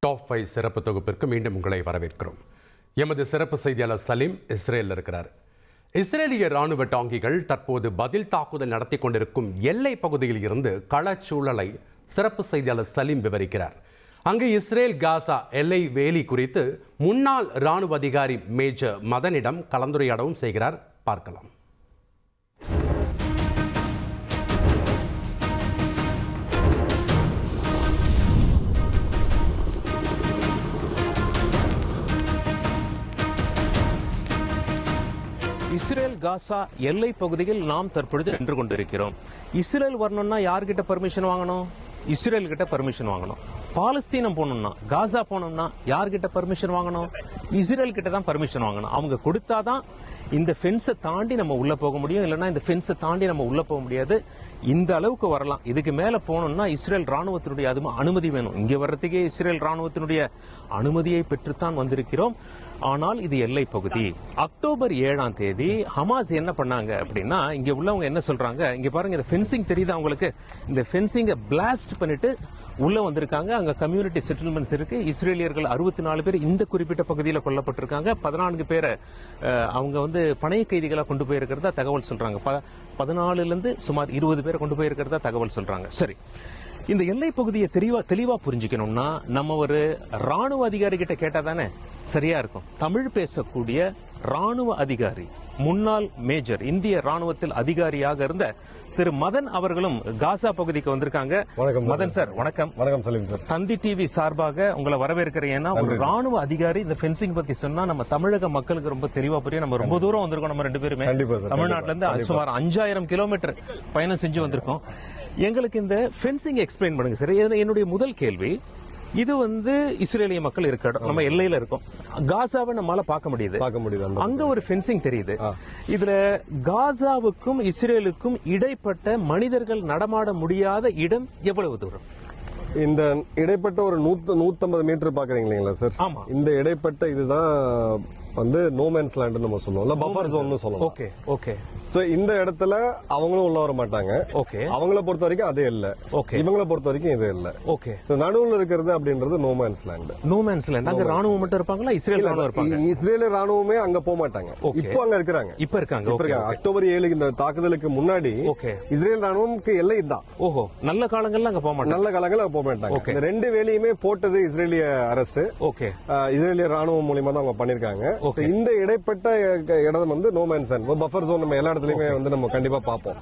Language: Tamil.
டாப் 5 சிறப்பு தொகுப்பிற்கு மீண்டும் உங்களை வரவேற்கிறோம். எமது சிறப்பு செய்தியாளர் சலீம் இஸ்ரேலில் இருக்கிறார். இஸ்ரேலிய ராணுவ டாங்கிகள் தற்போது பதில் தாக்குதல் நடத்தி கொண்டிருக்கும் எல்லை பகுதியில் இருந்து களச்சூழலை சிறப்பு செய்தியாளர் சலீம் விவரிக்கிறார். அங்கு இஸ்ரேல் காசா எல்லை வேலி குறித்து முன்னாள் ராணுவ அதிகாரி மேஜர் மதனிடம் கலந்துரையாடவும் செய்கிறார். பார்க்கலாம். இஸ்ரேல் காசா எல்லை பகுதியில் நாம் தற்பொழுது நின்று கொண்டிருக்கிறோம். இஸ்ரேல் வரணும்னா யார்கிட்ட பர்மிஷன் வாங்கணும்? இஸ்ரேல் கிட்ட பர்மிஷன் வாங்கணும். பாலஸ்தீனம் போகணும்னா, காசா போனோம்னா யார்கிட்ட பர்மிஷன் வாங்கணும்? இஸ்ரேல் கிட்ட தான் பர்மிஷன் வாங்கணும். அவங்க கொடுத்தாதான் இந்த ஃபென்ஸை தாண்டி நம்ம உள்ள போக முடியும். இல்லைன்னா இந்த ஃபென்ஸை தாண்டி நம்ம உள்ள போக முடியாது. இந்த அளவுக்கு வரலாம். இதுக்கு மேல போகணும்னா இஸ்ரேல் ராணுவத்தினுடைய அனுமதி வேணும். இங்க வர்றதுக்கே இஸ்ரேல் ராணுவத்தினுடைய அனுமதியை பெற்றுத்தான் வந்திருக்கிறோம். ஆனால் இது எல்லை பகுதி. அக்டோபர் 7ஆம் தேதி ஹமாஸ் என்ன பண்ணாங்க அப்படின்னா, இங்க உள்ளவங்க என்ன சொல்றாங்க, இங்க பாருங்க, இந்த ஃபென்சிங் தெரியுதா உங்களுக்கு? இந்த ஃபென்சிங்கை பிளாஸ்ட் பண்ணிட்டு உள்ள வந்திருக்காங்க. அங்க கம்யூனிட்டி செட்டில்மெண்ட்ஸ் இருக்கு. இஸ்ரேலியர்கள் 64 பேர் இந்த குறிப்பிட்ட பகுதியில் கொல்லப்பட்டிருக்காங்க. 14 பேரை அவங்க பணைய கைதிகளா கொண்டு போயிருக்கிறதா தகவல் சொல்றாங்க. 14ல இருந்து சுமார் 20 பேரை கொண்டு போயிருக்கிறதா தகவல் சொல்றாங்க. சரி, இந்த எல்லை பகுதியை தெளிவா புரிஞ்சுக்கணும்னா நம்ம ஒரு ராணுவ அதிகாரி கிட்ட கேட்டா தானே சரியா இருக்கும். தமிழ் பேசக்கூடிய ராணுவ அதிகாரி, முன்னாள் மேஜர், இந்திய ராணுவத்தில் அதிகாரியாக இருந்த திரு மதன் அவர்களும் காசா பகுதிக்கு வந்திருக்காங்க. மதன் சார், வணக்கம். வணக்கம் சலீம் சார். தந்தி டிவி சார்பாக உங்களை வரவேற்கிறேன். ஏன்னா ஒரு ராணுவ அதிகாரி இந்த ஃபென்சிங் பத்தி சொன்னா நம்ம தமிழக மக்களுக்கு ரொம்ப தெளிவா புரியும். நம்ம ரொம்ப தூரம் வந்திருக்கோம். நம்ம 2 பேருமே தமிழ்நாட்டில இருந்து சுமார் 5000 கிலோமீட்டர் பயணம் செஞ்சு வந்திருக்கோம். எங்களுக்கு இந்த ஃபென்சிங் எக்ஸ்பிளைன் பண்ணுங்க சார். என்னுடைய முதல் கேள்வி, இது இஸ்ரேலிய மக்கள் இருக்க இடம். நம்ம எல்லையில இருக்கோம். காசாவை நம்மால பார்க்க முடியுது. அங்க ஒரு ஃபென்சிங் தெரியுது. இதுல காசாவுக்கும் இஸ்ரேலுக்கும் இடைப்பட்ட மனிதர்கள் நடமாட முடியாத இடம் எவ்வளவு தூரம்? இந்த இடைப்பட்ட ஒரு 150 மீட்டர் பாக்குறீங்க இல்லைங்களா சார்? ஆமா. இந்த இடைப்பட்ட இதுதான் நோமேன்ஸ் லேண்ட் நம்ம சொல்லுவோம், பஃபர் ஜோன் சொல்லுவோம். Okay okay. சோ இந்த இடத்துல அவங்களும் உள்ள வர மாட்டாங்க. ஓகே. அவங்கள பொறுத்த வரைக்கும் அதே இல்ல. ஓகே. இவங்கள பொறுத்த வரைக்கும் இது இல்ல. ஓகே. சோ நடுவுல இருக்கிறது அப்படின்றது நோமேன்ஸ் லேண்ட். No man's land. அங்க ராணுவம் மட்டும் இருப்பாங்களா? இஸ்ரேல் ராணுவம் இருப்பாங்க? இஸ்ரேல் ராணுவமே அங்க போக மாட்டாங்க. இப்போ அங்க இருக்காங்க. இப்ப இருக்காங்க. அக்டோபர் 7 இந்த தாக்குதலுக்கு முன்னாடி இஸ்ரேல் ராணுவம்க்கு எல்லை இதுதான். ஓஹோ. நல்ல காலங்கள்ல அங்க போக மாட்டாங்க. நல்ல காலங்கள்ல போக மாட்டாங்க. இந்த 2 வேலையுமே போட்டது இஸ்ரேலிய அரசு. ஓகே. இஸ்ரேலிய ராணுவம் மூலமா தான் அவங்க பண்ணிருக்காங்க. இந்த இடைப்பட்ட இடம் நோமேன்ஸ் லேண்ட், பஃபர் ஜோன் நம்ம எல்லா இடத்துலயுமே நம்ம கண்டிப்பா பார்ப்போம்.